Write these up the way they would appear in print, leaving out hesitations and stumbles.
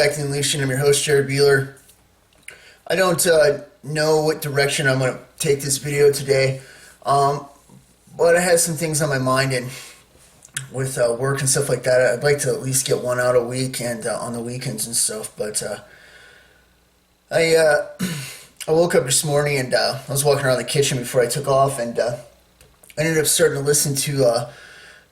back to Unleashing. I'm your host, Jared Beeler. I don't know what direction I'm going to take this video today, but I had some things on my mind, and with work and stuff like that, I'd like to at least get one out a week and on the weekends and stuff. But I woke up this morning and I was walking around the kitchen before I took off, and I ended up starting to listen to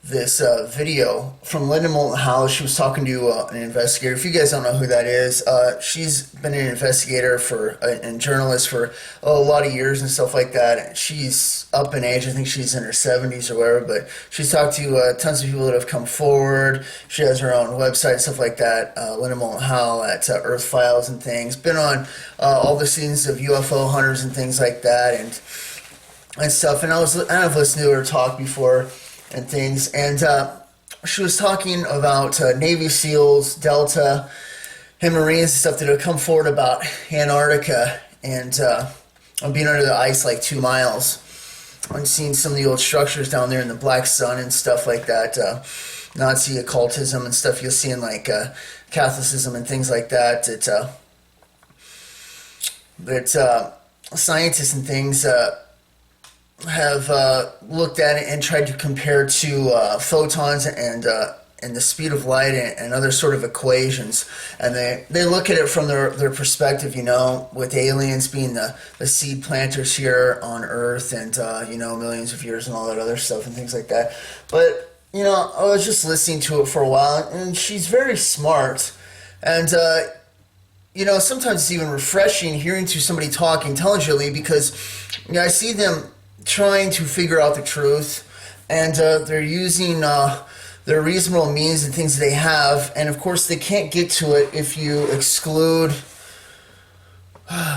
this video from Moulton Howe. She was talking to an investigator. If you guys don't know who that is, she's been an investigator and journalist for a lot of years and stuff like that. She's up in age. I think she's in her 70s or whatever, but she's talked to tons of people that have come forward. She has her own website and stuff like that, Moulton Howe at Earth Files and things. Been on all the scenes of UFO hunters and things like that and stuff. And I've listened to her talk before and things, and she was talking about Navy SEALs, Delta, and Marines and stuff that have come forward about Antarctica and being under the ice like 2 miles. I've seen some of the old structures down there in the black sun and stuff like that, Nazi occultism and stuff you'll see in like Catholicism and things like that. That scientists and things have looked at it and tried to compare to photons and the speed of light and other sort of equations, and they look at it from their perspective, with aliens being the seed planters here on Earth and millions of years and all that other stuff and things like that. But I was just listening to it for a while, and she's very smart, and sometimes it's even refreshing hearing to somebody talk intelligently, because I see them trying to figure out the truth, and they're using their reasonable means and things they have, and of course they can't get to it if you exclude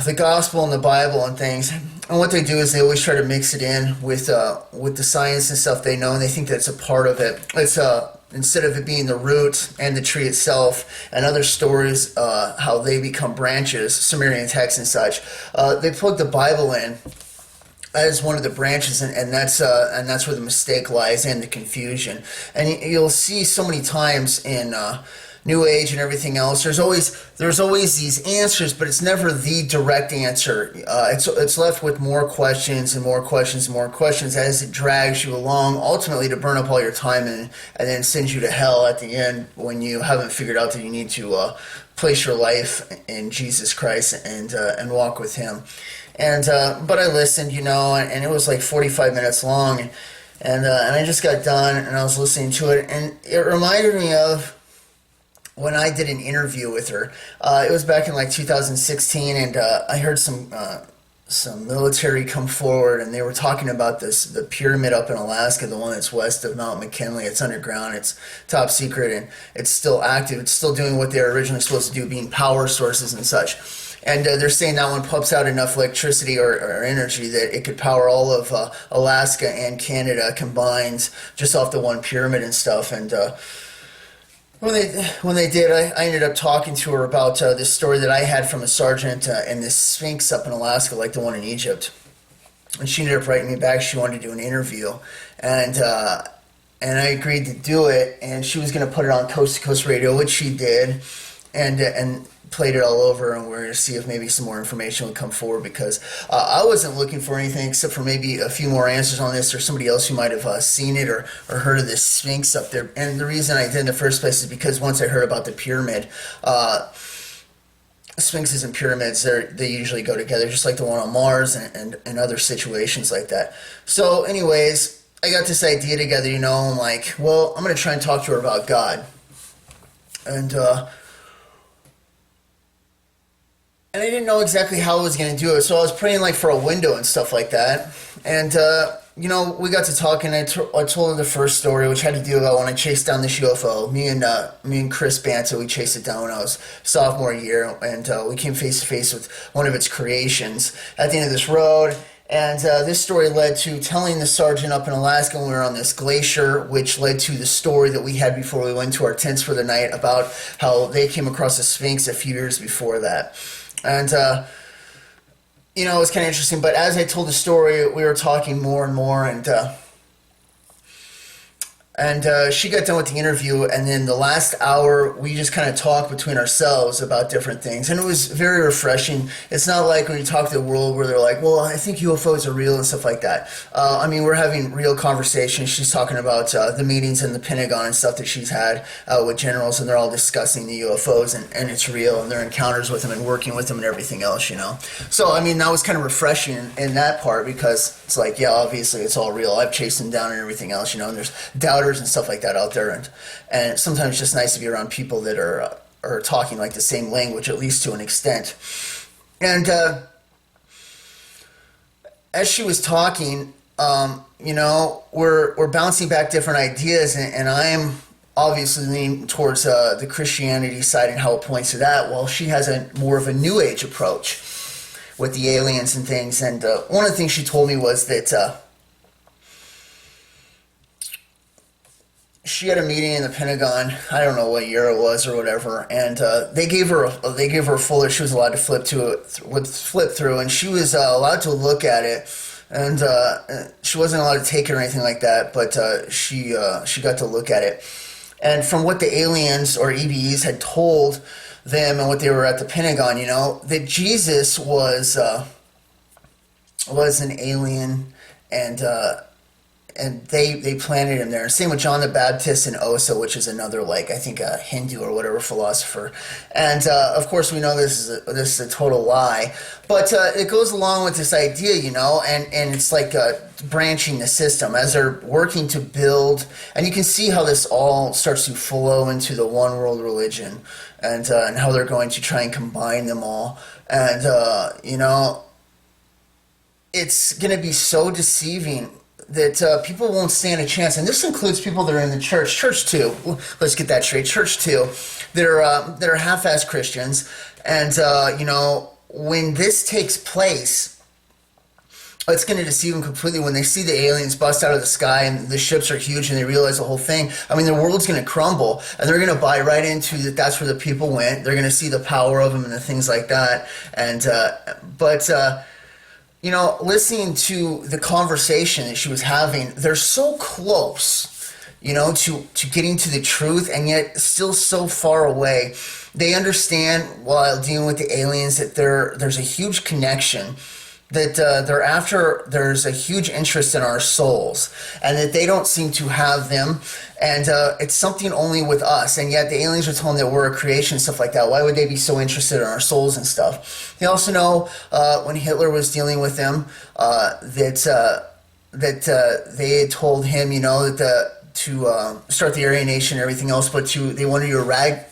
the gospel and the Bible and things. And what they do is they always try to mix it in with the science and stuff they know, and they think that's a part of it. It's instead of it being the root and the tree itself and other stories, how they become branches, Sumerian texts and such, they plug the Bible in as one of the branches, and that's where the mistake lies, and the confusion. And you'll see so many times in New Age and everything else, there's always these answers, but it's never the direct answer. It's left with more questions and more questions and more questions as it drags you along, ultimately to burn up all your time and then sends you to hell at the end when you haven't figured out that you need to place your life in Jesus Christ and walk with Him. And but I listened, and it was like 45 minutes long, and I just got done, and I was listening to it, and it reminded me of when I did an interview with her. It was back in like 2016, and I heard some military come forward, and they were talking about the pyramid up in Alaska, the one that's west of Mount McKinley. It's underground, it's top secret, and it's still active. It's still doing what they were originally supposed to do, being power sources and such. And they're saying that one pumps out enough electricity or energy that it could power all of Alaska and Canada combined just off the one pyramid and stuff. And when they did, I ended up talking to her about this story that I had from a sergeant and this Sphinx up in Alaska, like the one in Egypt. And she ended up writing me back. She wanted to do an interview, and I agreed to do it. And she was going to put it on Coast to Coast Radio, which she did, and played it all over, and we're going to see if maybe some more information would come forward, because I wasn't looking for anything except for maybe a few more answers on this, or somebody else who might have seen it or heard of this Sphinx up there. And the reason I did in the first place is because once I heard about the pyramid, Sphinxes and pyramids, they usually go together, just like the one on Mars and other situations like that. So anyways, I got this idea together, I'm like, well, I'm going to try and talk to her about God. And I didn't know exactly how I was going to do it, so I was praying for a window and stuff like that. And, we got to talking, and I told her the first story, which had to do about when I chased down this UFO. Me and Chris Banta, we chased it down when I was sophomore year, and we came face to face with one of its creations at the end of this road. And this story led to telling the sergeant up in Alaska when we were on this glacier, which led to the story that we had before we went to our tents for the night about how they came across the Sphinx a few years before that. And, it was kind of interesting. But as I told the story, we were talking more and more, and And she got done with the interview, and then the last hour, we just kind of talked between ourselves about different things, and it was very refreshing. It's not like when you talk to the world where they're like, "Well, I think UFOs are real" and stuff like that. I mean, we're having real conversations. She's talking about the meetings in the Pentagon and stuff that she's had with generals, and they're all discussing the UFOs, and it's real, and their encounters with them and working with them and everything else, you know. So, I mean, that was kind of refreshing in that part because it's like, yeah, obviously it's all real. I've chased them down and everything else, you know, and there's doubters and stuff like that out there, and sometimes it's just nice to be around people that are talking like the same language, at least to an extent. And as she was talking, you know, we're bouncing back different ideas, and I'm obviously leaning towards the Christianity side and how it points to that, while she has a more of a New Age approach with the aliens and things. And one of the things she told me was that she had a meeting in the Pentagon. I don't know what year it was or whatever, and they gave her a folder. She was allowed to flip through, and she was allowed to look at it, and she wasn't allowed to take it or anything like that. But she got to look at it, and from what the aliens or EBEs had told them and what they were at the Pentagon, you know, that Jesus was an alien, and they planted him there. Same with John the Baptist and Osa, which is another, like, I think a Hindu or whatever philosopher. And of course we know this is a total lie, but it goes along with this idea, you know, and it's like branching the system as they're working to build, and you can see how this all starts to flow into the one world religion, and how they're going to try and combine them all, and you know, it's going to be so deceiving that people won't stand a chance, and this includes people that are in the church too. Let's get that straight. Church too, that are half-assed Christians, and you know, when this takes place, it's going to deceive them completely when they see the aliens bust out of the sky and the ships are huge and they realize the whole thing. I mean, the world's going to crumble, and they're going to buy right into that. That's where the people went. They're going to see the power of them and the things like that, and but. You know, listening to the conversation that she was having, they're so close, you know, to getting to the truth, and yet still so far away. They understand, while dealing with the aliens, that there's a huge connection, that there's a huge interest in our souls, and that they don't seem to have them, and it's something only with us, and yet the aliens are telling them that we're a creation and stuff like that. Why would they be so interested in our souls and stuff? They also know when Hitler was dealing with them, that they had told him, you know, that to start the Aryan nation and everything else, but they wanted to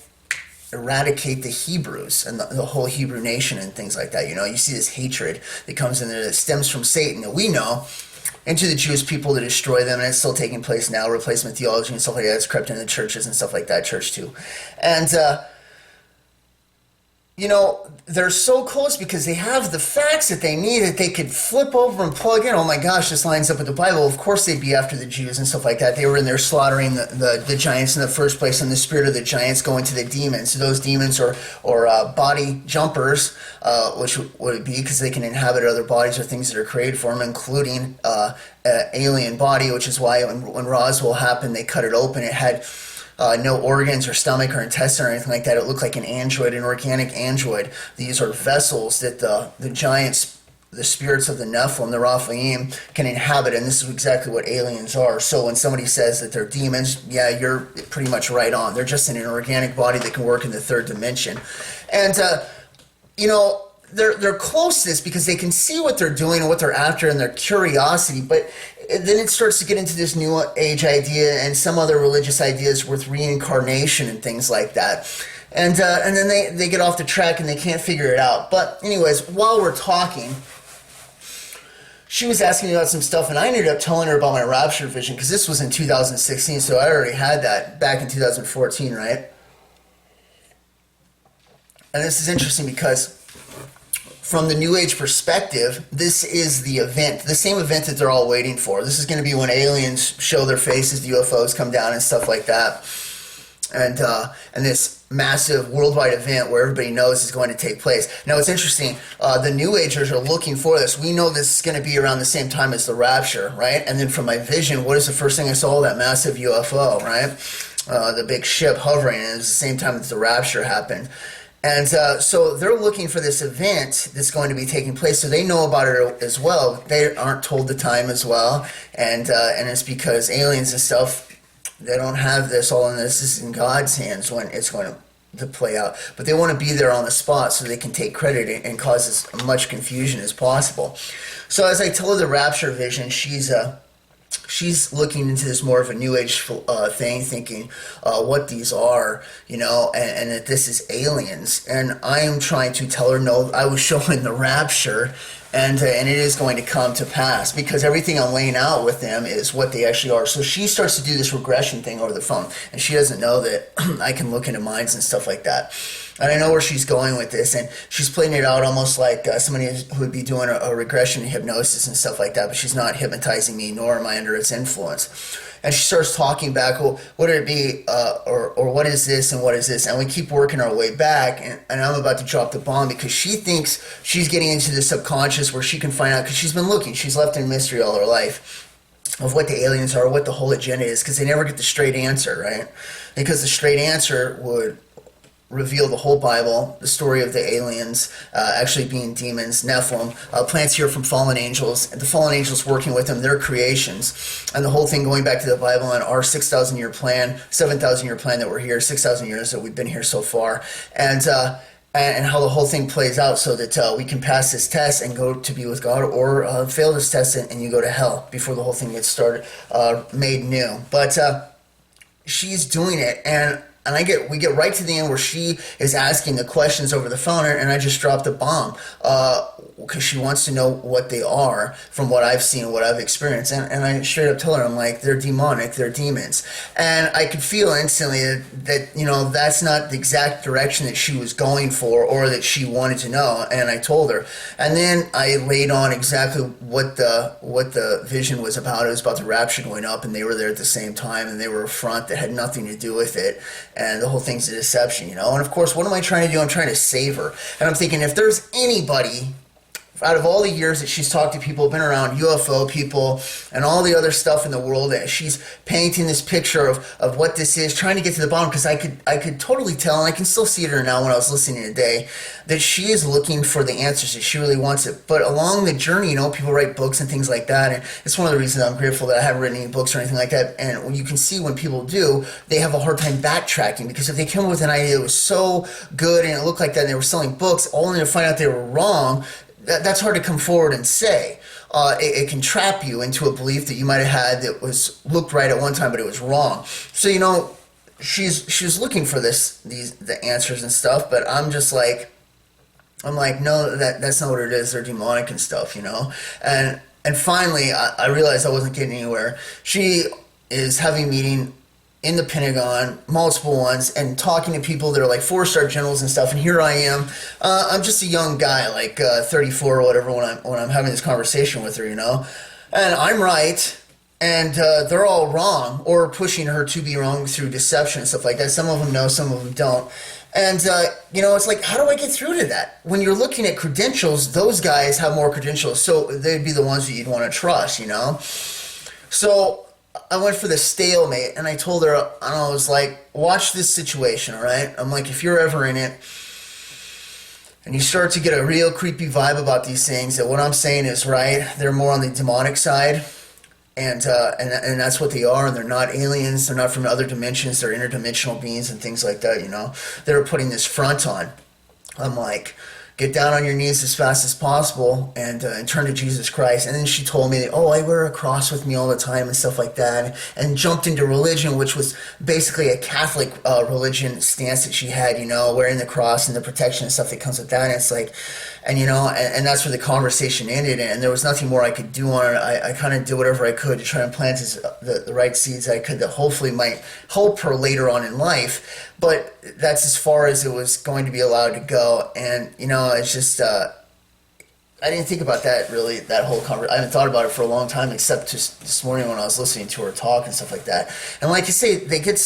eradicate the Hebrews and the whole Hebrew nation and things like that. You know, you see this hatred that comes in there that stems from Satan, that we know, into the Jewish people to destroy them, and it's still taking place now. Replacement theology and stuff like that. It's crept into churches and stuff like that, church too. And you know, they're so close because they have the facts that they need, that they could flip over and plug in. Oh my gosh, this lines up with the Bible. Of course they'd be after the Jews and stuff like that. They were in there slaughtering the giants in the first place, and the spirit of the giants going to the demons. So those demons are body jumpers, which would it be because they can inhabit other bodies or things that are created for them, including alien body, which is why when Roswell happened, they cut it open. It had no organs or stomach or intestine or anything like that. It looked like an android, an organic android. These are vessels that the giants, the spirits of the Nephilim, the Raphaim, can inhabit, and this is exactly what aliens are. So when somebody says that they're demons, yeah, you're pretty much right on. They're just in an organic body that can work in the third dimension. And, you know, they're closest because they can see what they're doing and what they're after and their curiosity, but then it starts to get into this new age idea and some other religious ideas with reincarnation and things like that. And then they get off the track and they can't figure it out. But anyways, while we're talking, she was asking me about some stuff, and I ended up telling her about my rapture vision, because this was in 2016, so I already had that back in 2014, right? And this is interesting because from the New Age perspective, this is the event, the same event that they're all waiting for. This is going to be when aliens show their faces, the UFOs come down and stuff like that. And this massive worldwide event where everybody knows is going to take place. Now, it's interesting. The New Agers are looking for this. We know this is going to be around the same time as the rapture, right? And then from my vision, what is the first thing I saw? That massive UFO, right? The big ship hovering, and it was the same time that the rapture happened. And so they're looking for this event that's going to be taking place, so they know about it as well. They aren't told the time as well, and it's because aliens and stuff, they don't have this all in this. This is in God's hands when it's going to play out. But they want to be there on the spot so they can take credit and cause as much confusion as possible. So as I tell her the rapture vision, she's looking into this more of a New Age thing, thinking what these are, and that this is aliens. And I am trying to tell her, no, I was showing the rapture, and it is going to come to pass, because everything I'm laying out with them is what they actually are. So she starts to do this regression thing over the phone, and she doesn't know that I can look into minds and stuff like that. And I know where she's going with this, and she's playing it out almost like somebody who would be doing a regression hypnosis and stuff like that, but she's not hypnotizing me, nor am I under its influence. And she starts talking back, well, what would it be, or what is this, and what is this? And we keep working our way back, and I'm about to drop the bomb, because she thinks she's getting into the subconscious where she can find out, because she's been looking, she's left in mystery all her life of what the aliens are, what the whole agenda is, because they never get the straight answer, right? Because the straight answer would reveal the whole Bible, the story of the aliens actually being demons, Nephilim, plants here from fallen angels, and the fallen angels working with them, their creations, and the whole thing going back to the Bible and our 6,000 year plan, 7,000 year plan that we're here, 6,000 years that we've been here so far, and how the whole thing plays out, so that we can pass this test and go to be with God, or fail this test and you go to hell before the whole thing gets started, made new. But she's doing it, and we get right to the end where she is asking the questions over the phone, and I just dropped the bomb, because she wants to know what they are from what I've seen, what I've experienced, and I straight up tell her, I'm like, they're demonic, they're demons. And I could feel instantly that that's not the exact direction that she was going for, or that she wanted to know, and I told her. And then I laid on exactly what the vision was about. It was about the rapture going up, and they were there at the same time, and they were a front that had nothing to do with it, and the whole thing's a deception, And of course, what am I trying to do? I'm trying to save her. And I'm thinking, if there's anybody out of all the years that she's talked to people, been around UFO people and all the other stuff in the world, that she's painting this picture of what this is, trying to get to the bottom, because I could totally tell, and I can still see it her now when I was listening today, that she is looking for the answers, that she really wants it. But along the journey, people write books and things like that, and it's one of the reasons I'm grateful that I haven't written any books or anything like that. And you can see when people do, they have a hard time backtracking, because if they come up with an idea that was so good and it looked like that, and they were selling books, only to find out they were wrong, that's hard to come forward and say. It can trap you into a belief that you might have had that looked right at one time, but it was wrong. So she's looking for the answers and stuff, but I'm like, no, that's not what it is. They're demonic and stuff, And finally, I realized I wasn't getting anywhere. She is having a meeting in the Pentagon, multiple ones, and talking to people that are like 4-star generals and stuff. And here I am. I'm just a young guy, like 34 or whatever, when I'm having this conversation with her, And I'm right, and they're all wrong, or pushing her to be wrong through deception and stuff like that. Some of them know, some of them don't. And, it's like, how do I get through to that? When you're looking at credentials, those guys have more credentials, so they'd be the ones that you'd want to trust, So I went for the stalemate, and I told her, and I was like, watch this situation, all right? I'm like, if you're ever in it, and you start to get a real creepy vibe about these things, that what I'm saying is right, they're more on the demonic side, and that's what they are, and they're not aliens, they're not from other dimensions, they're interdimensional beings and things like that, They're putting this front on. I'm like, get down on your knees as fast as possible and turn to Jesus Christ. And then she told me, I wear a cross with me all the time and stuff like that, and jumped into religion, which was basically a Catholic religion stance that she had, wearing the cross and the protection and stuff that comes with that. And it's like, and that's where the conversation ended, and there was nothing more I could do on it. I kind of did whatever I could to try and plant the right seeds I could that hopefully might help her later on in life. But that's as far as it was going to be allowed to go. And, it's just, I didn't think about that really, that whole conversation. I haven't thought about it for a long time, except just this morning when I was listening to her talk and stuff like that. And like you say, they get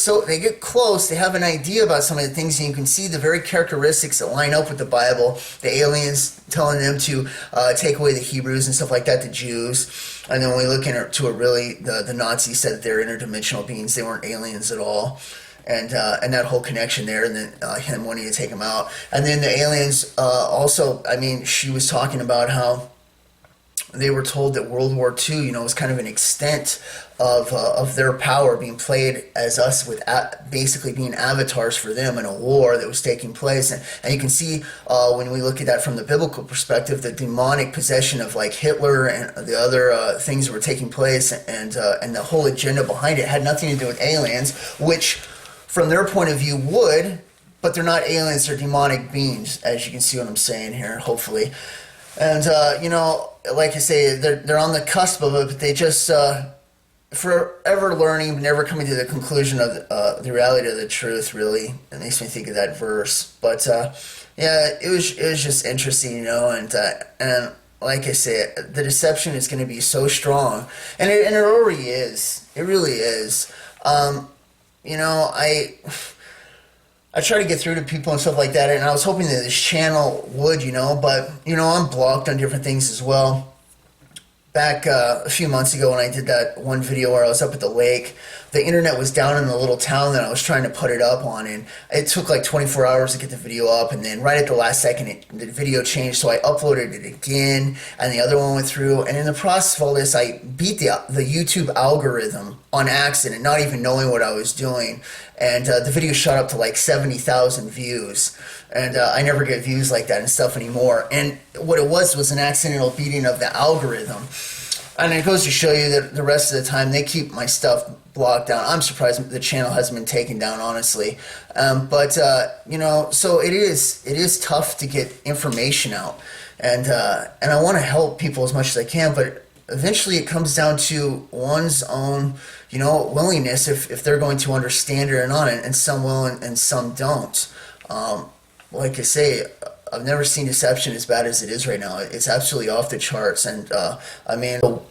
close, they have an idea about some of the things, and you can see the very characteristics that line up with the Bible. The aliens telling them to take away the Hebrews and stuff like that, the Jews. And then when we look into it, really, the Nazis said that they're interdimensional beings; they weren't aliens at all. And that whole connection there, and then him wanting to take him out, and then the aliens also. I mean, she was talking about how they were told that World War II, was kind of an extent of their power being played as us, with basically being avatars for them in a war that was taking place, and you can see when we look at that from the biblical perspective, the demonic possession of like Hitler and the other things that were taking place, and the whole agenda behind it had nothing to do with aliens, which from their point of view would, but they're not aliens, they're demonic beings, as you can see what I'm saying here, hopefully. And, like I say, they're on the cusp of it, but they just, forever learning, never coming to the conclusion of the reality of the truth, really. It makes me think of that verse. But, yeah, it was just interesting, and like I say, the deception is going to be so strong, and it already is. It really is. I try to get through to people and stuff like that, and I was hoping that this channel would, but, I'm blocked on different things as well. Back a few months ago when I did that one video where I was up at the lake, the internet was down in the little town that I was trying to put it up on, and it took like 24 hours to get the video up, and then right at the last second the video changed, so I uploaded it again, and the other one went through, and in the process of all this I beat the YouTube algorithm on accident, not even knowing what I was doing, and the video shot up to like 70,000 views, and I never get views like that and stuff anymore, and what it was an accidental beating of the algorithm. And it goes to show you that the rest of the time they keep my stuff blocked down. I'm surprised the channel hasn't been taken down, honestly. So it is tough to get information out, and I want to help people as much as I can, but eventually it comes down to one's own, willingness, if they're going to understand it or not, and some will and some don't. Like I say, I've never seen deception as bad as it is right now. It's absolutely off the charts. And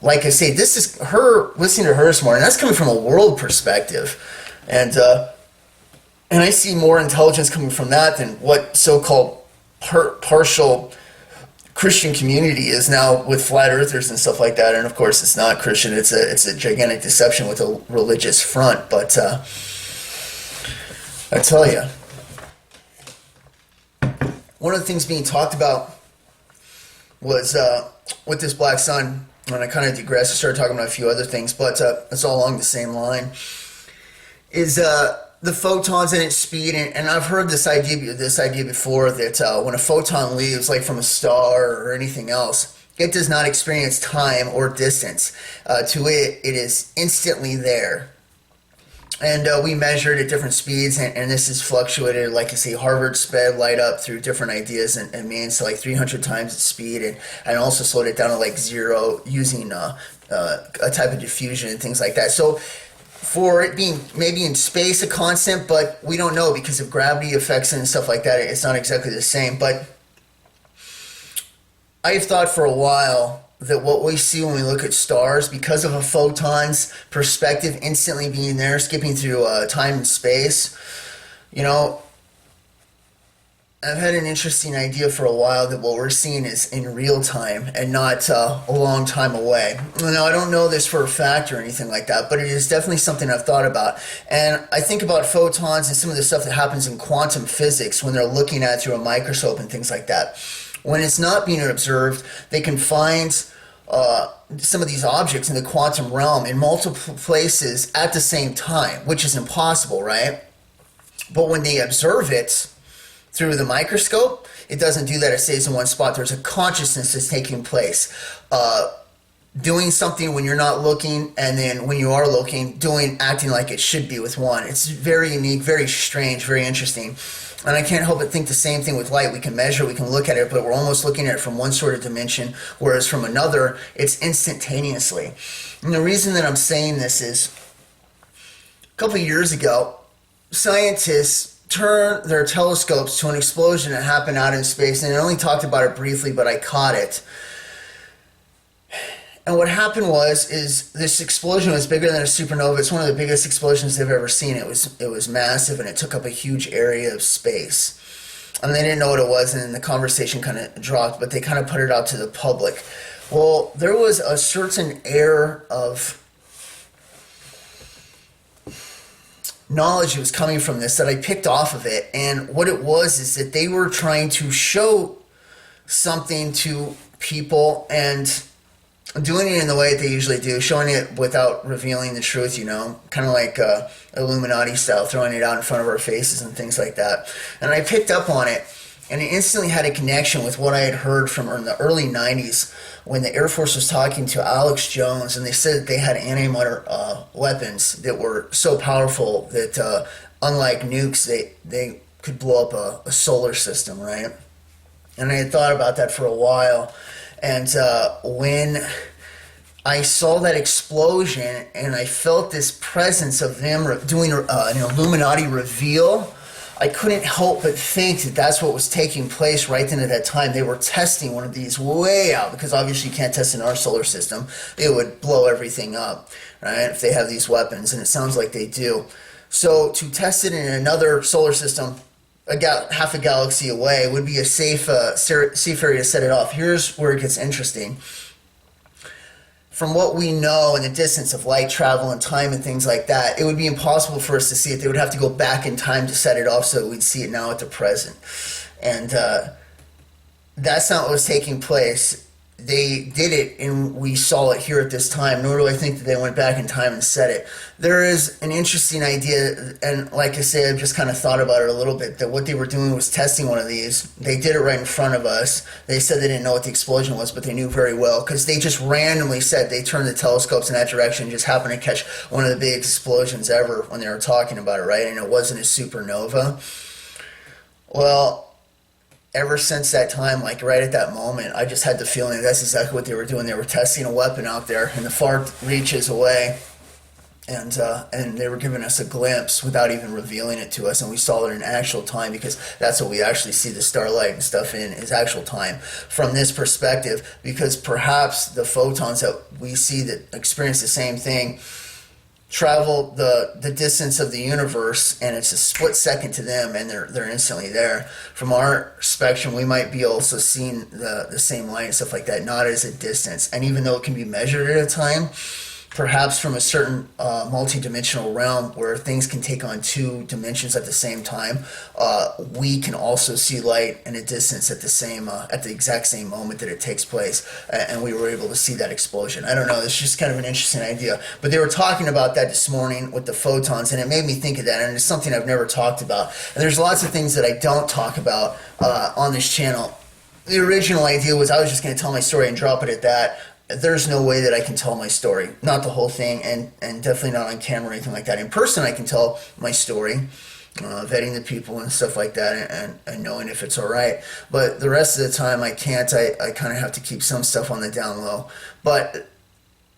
like I say, this is her, listening to her this morning, that's coming from a world perspective. And I see more intelligence coming from that than what so-called partial Christian community is now with flat earthers and stuff like that. And of course it's not Christian, it's a gigantic deception with a religious front. But I tell you, one of the things being talked about was with this black sun, and I kind of digressed. I started talking about a few other things, but it's all along the same line, is the photons and its speed. And I've heard this idea before, that when a photon leaves, like from a star or anything else, it does not experience time or distance. To it, it is instantly there. And we measured at different speeds, and this is fluctuated. Like I say, Harvard sped light up through different ideas and means to like 300 times its speed, and also slowed it down to like 0 using a type of diffusion and things like that. So for it being maybe in space a constant, but we don't know because of gravity effects and stuff like that, it's not exactly the same. But I've thought for a while that what we see when we look at stars, because of a photon's perspective instantly being there, skipping through time and space, I've had an interesting idea for a while that what we're seeing is in real time and not a long time away. Now, I don't know this for a fact or anything like that, but it is definitely something I've thought about. And I think about photons and some of the stuff that happens in quantum physics when they're looking at it through a microscope and things like that. When it's not being observed, they can find some of these objects in the quantum realm in multiple places at the same time, which is impossible, right? But when they observe it through the microscope, it doesn't do that. It stays in one spot. There's a consciousness that's taking place. Doing something when you're not looking, and then when you are looking, acting like it should be with one. It's very unique, very strange, very interesting. And I can't help but think the same thing with light. We can measure, we can look at it, but we're almost looking at it from one sort of dimension, whereas from another, it's instantaneously. And the reason that I'm saying this is, a couple of years ago, scientists turned their telescopes to an explosion that happened out in space, and I only talked about it briefly, but I caught it. And what happened is this explosion was bigger than a supernova. It's one of the biggest explosions they've ever seen. It was massive, and it took up a huge area of space. And they didn't know what it was, and then the conversation kind of dropped, but they kind of put it out to the public. Well, there was a certain air of knowledge that was coming from this that I picked off of it, and what it was is that they were trying to show something to people and doing it in the way that they usually do, showing it without revealing the truth, kind of like Illuminati style, throwing it out in front of our faces and things like that. And I picked up on it, and it instantly had a connection with what I had heard from in the early 90s when the Air Force was talking to Alex Jones, and they said that they had anti-matter weapons that were so powerful that unlike nukes, they could blow up a solar system, right? And I had thought about that for a while. And when I saw that explosion and I felt this presence of them doing an Illuminati reveal, I couldn't help but think that that's what was taking place right then at that time. They were testing one of these way out, because obviously you can't test in our solar system. It would blow everything up, right, if they have these weapons, and it sounds like they do. So to test it in another solar system, half a galaxy away, would be a safe area to set it off. Here's where it gets interesting. From what we know in the distance of light travel and time and things like that, it would be impossible for us to see it. They would have to go back in time to set it off so we'd see it now at the present. And that's not what was taking place. They did it, and we saw it here at this time, nor do I think that they went back in time and said it. There is an interesting idea, and like I say, I've just kind of thought about it a little bit, that what they were doing was testing one of these. They did it right in front of us. They said they didn't know what the explosion was, but they knew very well, because they just randomly said they turned the telescopes in that direction and just happened to catch one of the big explosions ever when they were talking about it, right? And it wasn't a supernova. Well, ever since that time, like right at that moment, I just had the feeling that that's exactly what they were doing. They were testing a weapon out there in the far reaches away, and they were giving us a glimpse without even revealing it to us, and we saw it in actual time, because that's what we actually see the starlight and stuff in, is actual time from this perspective, because perhaps the photons that we see that experience the same thing travel the distance of the universe, and it's a split second to them, and they're instantly there. From our spectrum, we might be also seeing the same light and stuff like that, not as a distance. And even though it can be measured at a time, perhaps from a certain multi-dimensional realm where things can take on two dimensions at the same time, we can also see light in a distance at the exact same moment that it takes place, and we were able to see that explosion. I don't know, it's just kind of an interesting idea, but they were talking about that this morning with the photons, and it made me think of that, and it's something I've never talked about. And there's lots of things that I don't talk about on this channel. The original idea was I was just going to tell my story and drop it at that. There's no way that I can tell my story, not the whole thing, and definitely not on camera or anything like that. In person, I can tell my story, vetting the people and stuff like that, and knowing if it's all right. But the rest of the time, I can't. I kind of have to keep some stuff on the down low. But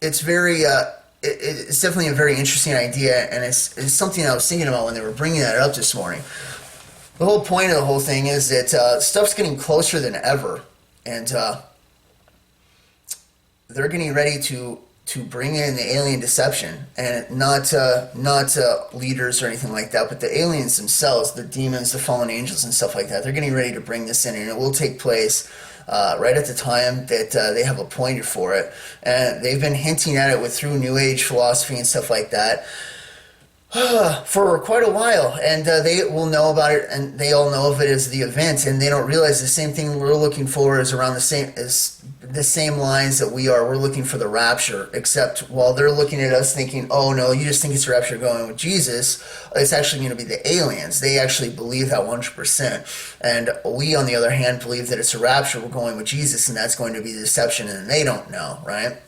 it's it's definitely a very interesting idea, and it's something I was thinking about when they were bringing that up this morning. The whole point of the whole thing is that stuff's getting closer than ever, and they're getting ready to bring in the alien deception, and not leaders or anything like that, but the aliens themselves, the demons, the fallen angels and stuff like that. They're getting ready to bring this in, and it will take place right at the time that they have appointed for it. And they've been hinting at it through New Age philosophy and stuff like that for quite a while, and they will know about it, and they all know of it as the event, and they don't realize the same thing we're looking for is around the same lines that we are. We're looking for the rapture, except while they're looking at us thinking, oh no, you just think it's rapture going with Jesus, it's actually going to be the aliens. They actually believe that 100%, and we on the other hand believe that it's a rapture, we're going with Jesus, and that's going to be the deception, and they don't know, right?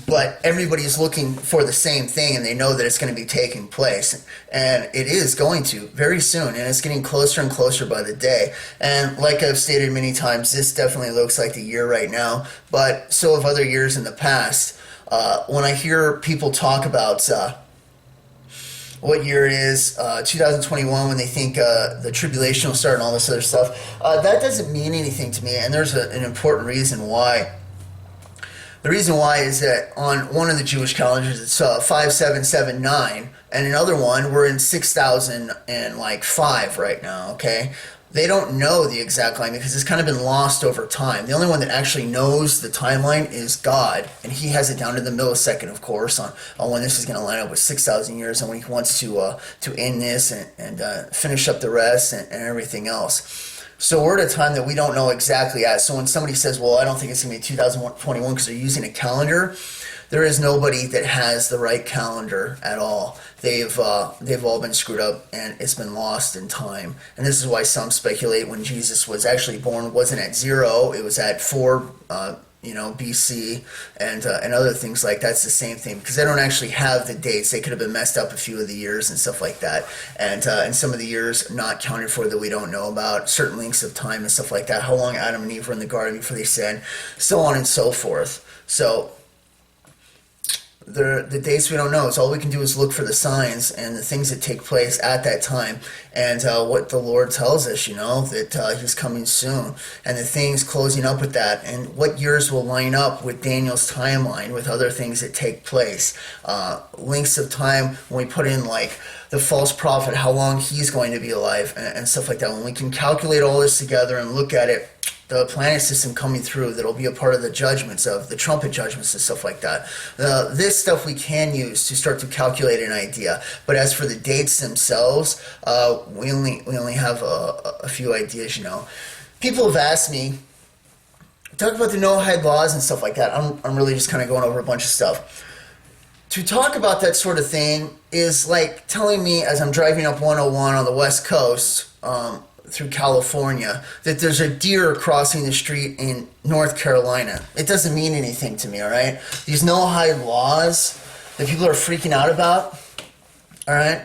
But everybody's looking for the same thing, and they know that it's going to be taking place, and it is going to very soon, and it's getting closer and closer by the day. And like I've stated many times, this definitely looks like the year right now, but so have other years in the past. When I hear people talk about what year it is, 2021, when they think the tribulation will start and all this other stuff, that doesn't mean anything to me, and there's an important reason why. The reason why is that on one of the Jewish calendars it's 5779, and another one we're in 6005 right now. Okay, they don't know the exact line because it's kind of been lost over time. The only one that actually knows the timeline is God, and He has it down to the millisecond, of course, on when this is going to line up with 6,000 years and when He wants to end this and finish up the rest and everything else. So we're at a time that we don't know exactly at. So when somebody says, well, I don't think it's going to be 2021 because they're using a calendar, there is nobody that has the right calendar at all. They've all been screwed up and it's been lost in time. And this is why some speculate when Jesus was actually born, it wasn't at 0, it was at 4 BC and other things like that's the same thing because they don't actually have the dates. They could have been messed up a few of the years and stuff like that, and some of the years not counted for that we don't know about, certain lengths of time and stuff like that, how long Adam and Eve were in the garden before they sinned, so on and so forth. So the dates we don't know. So all we can do is look for the signs and the things that take place at that time, and what the Lord tells us, that He's coming soon, and the things closing up with that, and what years will line up with Daniel's timeline, with other things that take place, lengths of time when we put in like the false prophet, how long he's going to be alive, and stuff like that. When we can calculate all this together and look at it, the planet system coming through that'll be a part of the judgments, of the trumpet judgments and stuff like that. This stuff we can use to start to calculate an idea. But as for the dates themselves, we only have a few ideas. People have asked me, talk about the Noahide laws and stuff like that. I'm really just kind of going over a bunch of stuff. To talk about that sort of thing is like telling me as I'm driving up 101 on the West Coast, through California, that there's a deer crossing the street in North Carolina. It doesn't mean anything to me, all right? These Noahide laws that people are freaking out about, all right?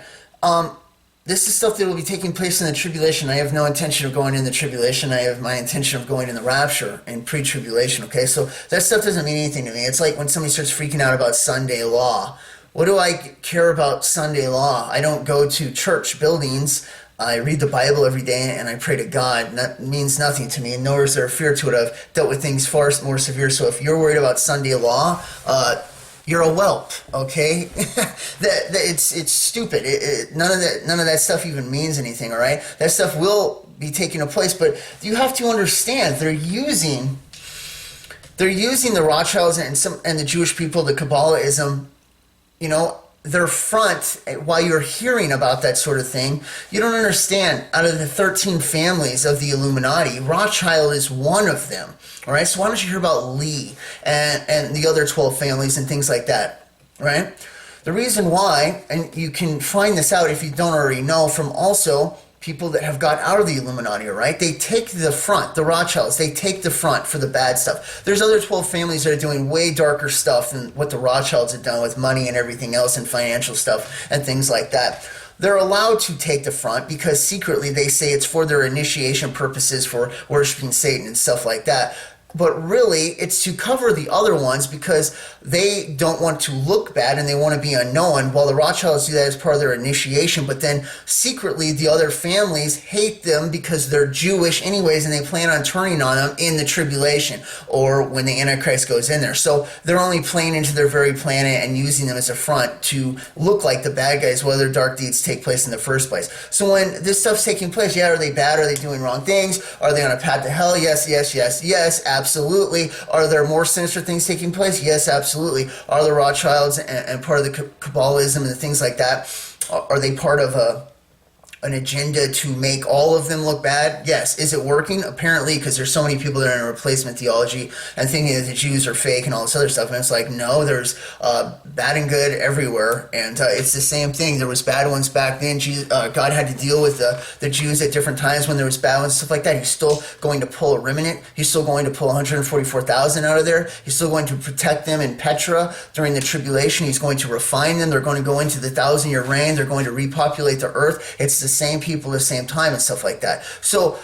This is stuff that will be taking place in the tribulation. I have no intention of going in the tribulation. I have my intention of going in the rapture and pre-tribulation, okay? So that stuff doesn't mean anything to me. It's like when somebody starts freaking out about Sunday law. What do I care about Sunday law? I don't go to church buildings. I read the Bible every day and I pray to God, and that means nothing to me, and nor is there a fear to it. I've dealt with things far more severe, so if you're worried about Sunday law, you're a whelp, okay? It's stupid. None of that stuff even means anything, all right? That stuff will be taking a place, but you have to understand they're using the Rothschilds and the Jewish people, the Kabbalahism, their front, while you're hearing about that sort of thing. You don't understand, out of the 13 families of the Illuminati, Rothschild is one of them. All right, so why don't you hear about Lee and the other 12 families and things like that, right? The reason why, and you can find this out if you don't already know from also people that have got out of the Illuminati, right? They take the front, the Rothschilds, they take the front for the bad stuff. There's other 12 families that are doing way darker stuff than what the Rothschilds have done with money and everything else and financial stuff and things like that. They're allowed to take the front because secretly they say it's for their initiation purposes for worshiping Satan and stuff like that. But really, it's to cover the other ones because they don't want to look bad and they want to be unknown. While the Rothschilds do that as part of their initiation, but then secretly the other families hate them because they're Jewish anyways, and they plan on turning on them in the tribulation or when the Antichrist goes in there. So they're only playing into their very planet and using them as a front to look like the bad guys while their dark deeds take place in the first place. So when this stuff's taking place, are they bad? Are they doing wrong things? Are they on a path to hell? Yes, absolutely. Are there more sinister things taking place? Yes, absolutely. Are the Rothschilds and part of the Kabbalism and the things like that, are they part of an agenda to make all of them look bad? Yes. Is it working? Apparently, because there's so many people that are in replacement theology and thinking that the Jews are fake and all this other stuff. And it's like, no, there's bad and good everywhere. And it's the same thing. There was bad ones back then. God had to deal with the Jews at different times when there was bad ones, stuff like that. He's still going to pull a remnant. He's still going to pull 144,000 out of there. He's still going to protect them in Petra during the tribulation. He's going to refine them. They're going to go into the 1,000-year reign. They're going to repopulate the earth. It's the same people at the same time and stuff like that. So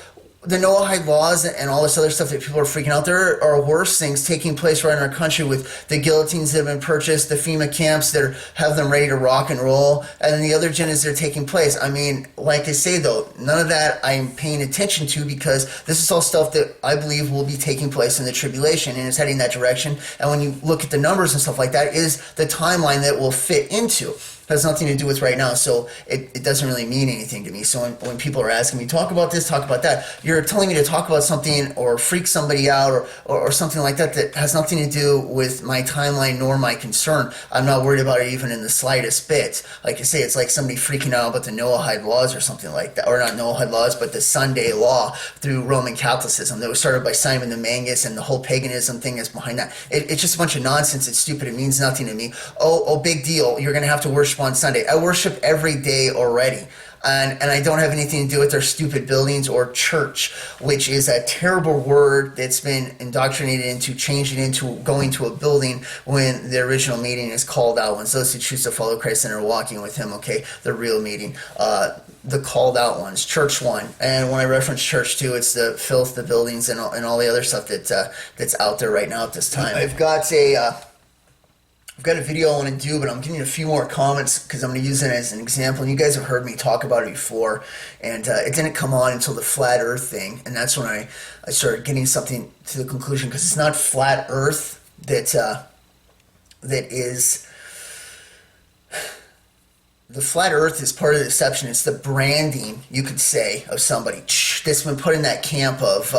the Noahide laws and all this other stuff that people are freaking out. There are worse things taking place right in our country with the guillotines that have been purchased, the FEMA camps that have them ready to rock and roll, and then the other agendas that are taking place. I mean, like I say though, none of that I'm paying attention to because this is all stuff that I believe will be taking place in the tribulation and is heading that direction. And when you look at the numbers and stuff like that, is the timeline that will fit into. Has nothing to do with right now, so it doesn't really mean anything to me. So when people are asking me, talk about this, talk about that, you're telling me to talk about something or freak somebody out or something like that that has nothing to do with my timeline nor my concern. I'm not worried about it even in the slightest bit. Like I say, it's like somebody freaking out about the Noahide laws or something like that, or not Noahide laws, but the Sunday law through Roman Catholicism that was started by Simon the Magus, and the whole paganism thing is behind that. It's just a bunch of nonsense. It's stupid. It means nothing to me. Oh, big deal. You're going to have to worship on Sunday. I worship every day already. And I don't have anything to do with their stupid buildings or church, which is a terrible word that's been indoctrinated into changing into going to a building when the original meaning is called out ones. Those who choose to follow Christ and are walking with him, okay, the real meaning. The called out ones, church one. And when I reference church too, it's the filth, the buildings, and all the other stuff that's out there right now at this time. I've got a video I want to do, but I'm getting a few more comments because I'm going to use it as an example. And you guys have heard me talk about it before, and it didn't come on until the flat earth thing, and that's when I started getting something to the conclusion, because it's not flat earth that is... The flat earth is part of the deception. It's the branding, you could say, of somebody that's been put in that camp of...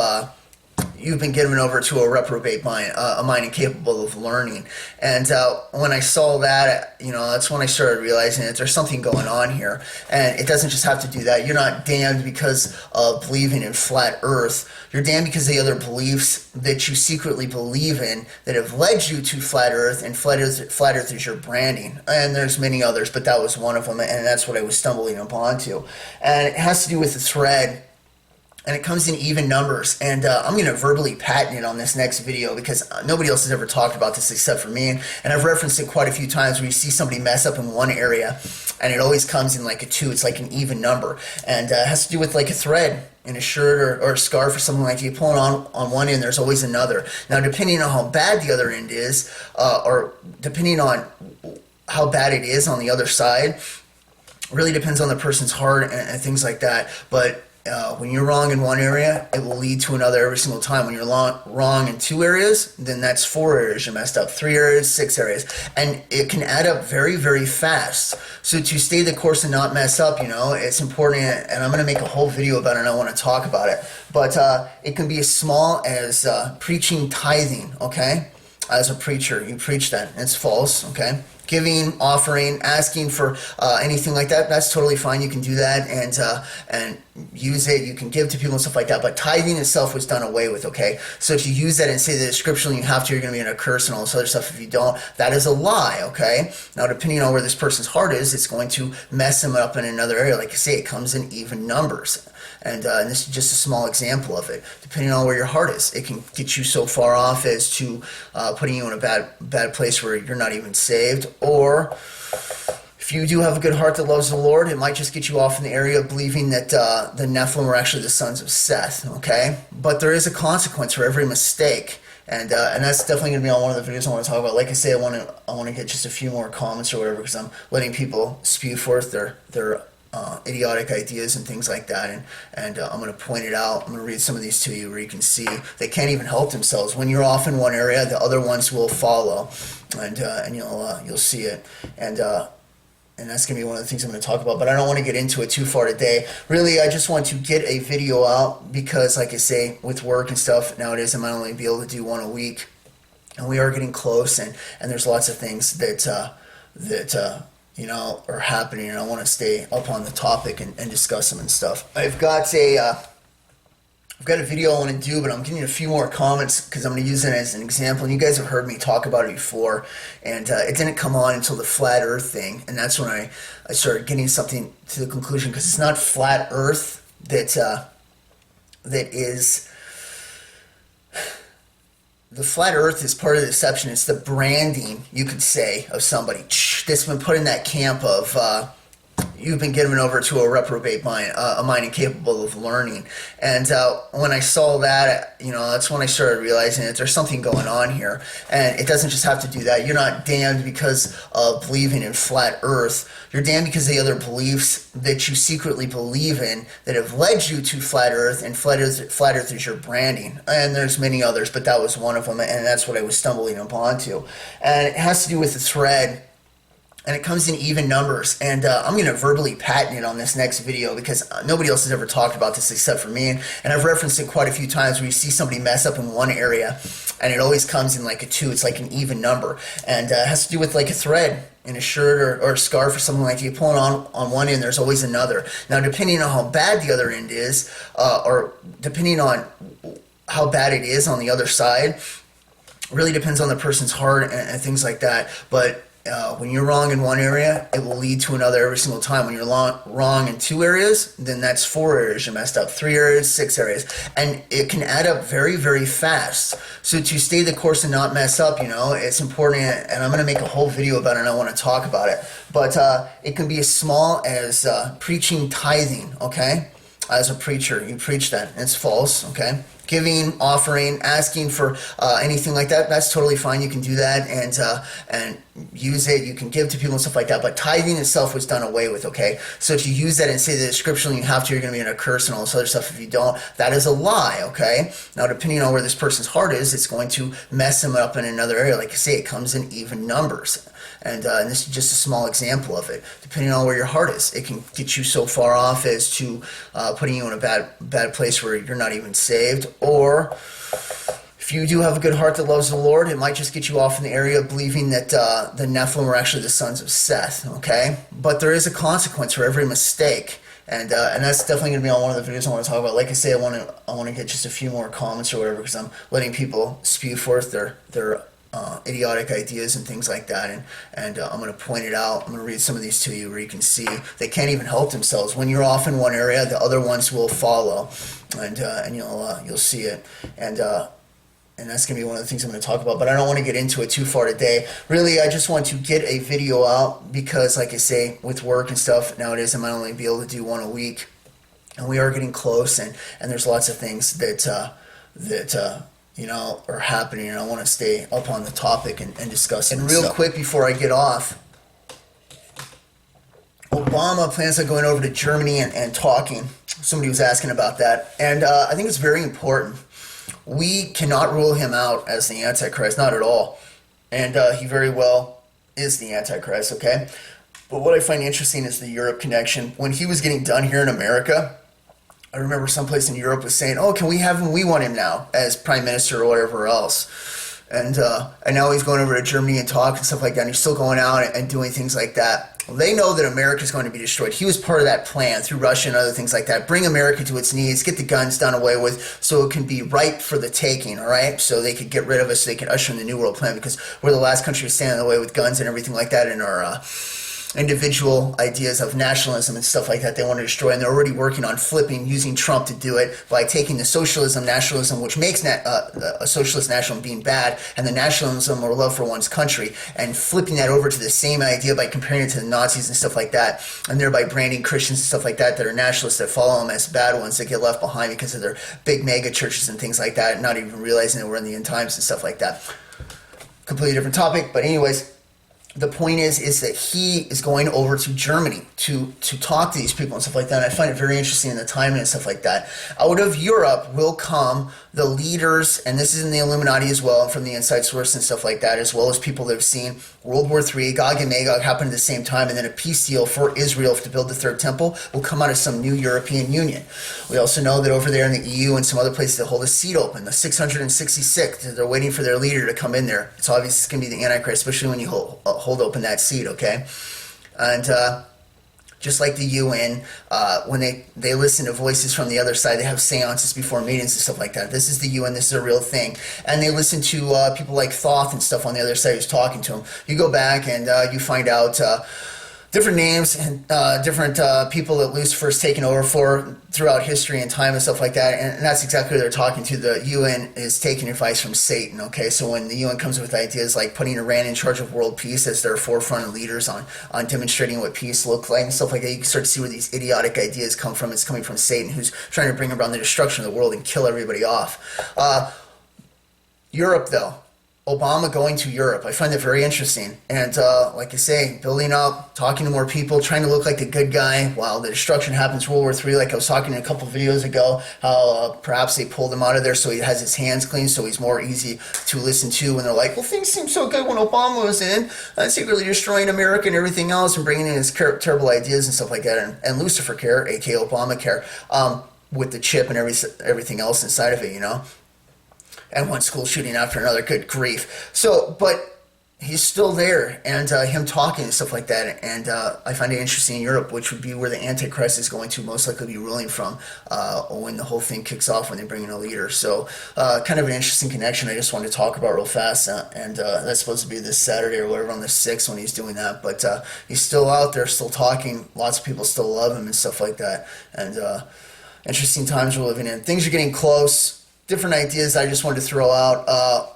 you've been given over to a reprobate mind, a mind incapable of learning. And when I saw that, that's when I started realizing that there's something going on here. And it doesn't just have to do that. You're not damned because of believing in flat earth. You're damned because of the other beliefs that you secretly believe in that have led you to flat earth, and flat earth is your branding. And there's many others, but that was one of them, and that's what I was stumbling upon to. And it has to do with the thread. And it comes in even numbers, and I'm going to verbally patent it on this next video because nobody else has ever talked about this except for me, and I've referenced it quite a few times where you see somebody mess up in one area, and it always comes in like a 2. It's like an even number, and it has to do with like a thread in a shirt or a scarf or something like that. You pull it on one end, there's always another. Now, depending on how bad the other end is, or depending on how bad it is on the other side, really depends on the person's heart and things like that, but when you're wrong in one area, it will lead to another every single time. When you're wrong in 2 areas, then that's 4 areas you messed up, 3 areas, 6 areas. And it can add up very, very fast. So to stay the course and not mess up, it's important, and I'm going to make a whole video about it, and I want to talk about it. But it can be as small as preaching tithing, okay? As a preacher, you preach that. It's false, okay? Giving, offering, asking for anything like that, that's totally fine. You can do that and use it. You can give to people and stuff like that. But tithing itself was done away with, okay? So if you use that and say that scripturally you have to, you're going to be in a curse and all this other stuff. If you don't, that is a lie, okay? Now, depending on where this person's heart is, it's going to mess them up in another area. Like I say, it comes in even numbers. And this is just a small example of it. Depending on where your heart is, it can get you so far off as to putting you in a bad place where you're not even saved. Or if you do have a good heart that loves the Lord, it might just get you off in the area of believing that the Nephilim are actually the sons of Seth, okay? But there is a consequence for every mistake. And that's definitely going to be on one of the videos I want to talk about. Like I say, I want to get just a few more comments or whatever, because I'm letting people spew forth their idiotic ideas and things like that, and I'm going to point it out. I'm going to read some of these to you where you can see they can't even help themselves. When you're off in one area, the other ones will follow, and you'll see it, and that's going to be one of the things I'm going to talk about. But I don't want to get into it too far today. Really, I just want to get a video out because, like I say, with work and stuff nowadays, I might only be able to do one a week, and we are getting close, and there's lots of things that are happening, and I want to stay up on the topic and discuss them and stuff. I've got a video I want to do, but I'm getting a few more comments because I'm going to use it as an example. And you guys have heard me talk about it before, and it didn't come on until the flat earth thing, and that's when I started getting something to the conclusion, because it's not flat earth that is... The flat earth is part of the deception. It's the branding, you could say, of somebody that's been put in that camp of you've been given over to a reprobate mind, a mind incapable of learning. And when I saw that, that's when I started realizing that there's something going on here. And it doesn't just have to do that. You're not damned because of believing in flat earth. You're damned because of the other beliefs that you secretly believe in that have led you to flat earth, and flat earth is your branding. And there's many others, but that was one of them, and that's what I was stumbling upon to. And it has to do with the thread, and it comes in even numbers. And I'm going to verbally patent it on this next video because nobody else has ever talked about this except for me. And I've referenced it quite a few times where you see somebody mess up in one area, and it always comes in like a 2. It's like an even number. And it has to do with like a thread in a shirt or a scarf or something like that. You pull it on one end, there's always another. Now, depending on how bad the other end is, or depending on how bad it is on the other side, really depends on the person's heart and things like that. But when you're wrong in one area, it will lead to another every single time. When you're wrong in 2 areas, then that's 4 areas you messed up. 3 areas, 6 areas. And it can add up very, very fast. So to stay the course and not mess up, it's important. And I'm going to make a whole video about it, and I want to talk about it. But it can be as small as preaching tithing, okay? As a preacher, you preach that. It's false, okay? Giving, offering, asking for anything like that, that's totally fine. You can do that and use it. You can give to people and stuff like that. But tithing itself was done away with, okay? So to use that and say that scripturally you have to, you're going to be in a curse and all this other stuff if you don't, that is a lie, okay? Now, depending on where this person's heart is, it's going to mess them up in another area. Like I say, it comes in even numbers. And this is just a small example of it. Depending on where your heart is, it can get you so far off as to putting you in a bad place where you're not even saved. Or if you do have a good heart that loves the Lord, it might just get you off in the area of believing that the Nephilim are actually the sons of Seth, okay? But there is a consequence for every mistake. And that's definitely going to be on one of the videos I want to talk about. Like I say, I want to get just a few more comments or whatever, because I'm letting people spew forth their idiotic ideas and things like that, and I'm going to point it out. I'm going to read some of these to you where you can see they can't even help themselves. When you're off in one area, the other ones will follow, and you'll see it, and that's going to be one of the things I'm going to talk about. But I don't want to get into it too far today. Really, I just want to get a video out because, like I say, with work and stuff nowadays, I might only be able to do one a week, and we are getting close, and there's lots of things that are happening, and I want to stay up on the topic and discuss it. And real quick before I get off, Obama plans on going over to Germany and talking. Somebody was asking about that, and I think it's very important. We cannot rule him out as the Antichrist, not at all, and he very well is the Antichrist, okay? But what I find interesting is the Europe connection. When he was getting done here in America, I remember someplace in Europe was saying, "Oh, can we have him? We want him now as prime minister or whatever else." And now he's going over to Germany and talk and stuff like that. And he's still going out and doing things like that. Well, they know that America is going to be destroyed. He was part of that plan through Russia and other things like that. Bring America to its knees, get the guns done away with, so it can be ripe for the taking. All right, so they could get rid of us, so they can usher in the New World Plan, because we're the last country to stand in the way with guns and everything like that in our individual ideas of nationalism and stuff like that they want to destroy, and they're already working on flipping, using Trump to do it by taking the nationalism, which makes a socialist nationalism being bad, and the nationalism or love for one's country, and flipping that over to the same idea by comparing it to the Nazis and stuff like that, and thereby branding Christians and stuff like that that are nationalists, that follow them as bad ones, that get left behind because of their big mega churches and things like that, not even realizing that we're in the end times and stuff like that. Completely different topic, but anyways, the point is that he is going over to Germany to talk to these people and stuff like that. And I find it very interesting in the timing and stuff like that. Out of Europe will come the leaders, and this is in the Illuminati as well, from the inside source and stuff like that, as well as people that have seen World War III, Gog and Magog happen at the same time, and then a peace deal for Israel to build the third temple will come out of some new European Union. We also know that over there in the EU and some other places they hold a seat open, the 666th, they're waiting for their leader to come in there. It's obvious it's going to be the Antichrist, especially when you hold open that seat, okay? And just like the UN, when they listen to voices from the other side, they have seances before meetings and stuff like that. This is the UN, this is a real thing. And they listen to people like Thoth and stuff on the other side who's talking to them. You go back and you find out different names and different people that Lucifer's taken over for throughout history and time and stuff like that. And that's exactly what they're talking to. The UN is taking advice from Satan, okay? So when the UN comes with ideas like putting Iran in charge of world peace as their forefront leaders on demonstrating what peace looks like and stuff like that, you can start to see where these idiotic ideas come from. It's coming from Satan, who's trying to bring about the destruction of the world and kill everybody off. Europe, though. Obama going to Europe. I find that very interesting. And like I say, building up, talking to more people, trying to look like the good guy while the destruction happens, World War III, like I was talking in a couple videos ago, how perhaps they pulled him out of there so he has his hands clean, so he's more easy to listen to when they're like, well, things seemed so good when Obama was in, secretly destroying America and everything else and bringing in his terrible ideas and stuff like that. And Lucifer care, aka Obamacare, with the chip and everything else inside of it, you know? And one school shooting after another, good grief. So, but he's still there, and him talking and stuff like that. And I find it interesting in Europe, which would be where the Antichrist is going to most likely be ruling from when the whole thing kicks off, when they bring in a leader. So, kind of an interesting connection I just wanted to talk about real fast. And that's supposed to be this Saturday or whatever on the 6th when he's doing that. But he's still out there, still talking. Lots of people still love him and stuff like that. And interesting times we're living in. Things are getting close. Different ideas I just wanted to throw out.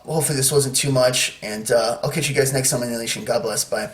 Hopefully this wasn't too much, and I'll catch you guys next time on the Unleashing. God bless. Bye.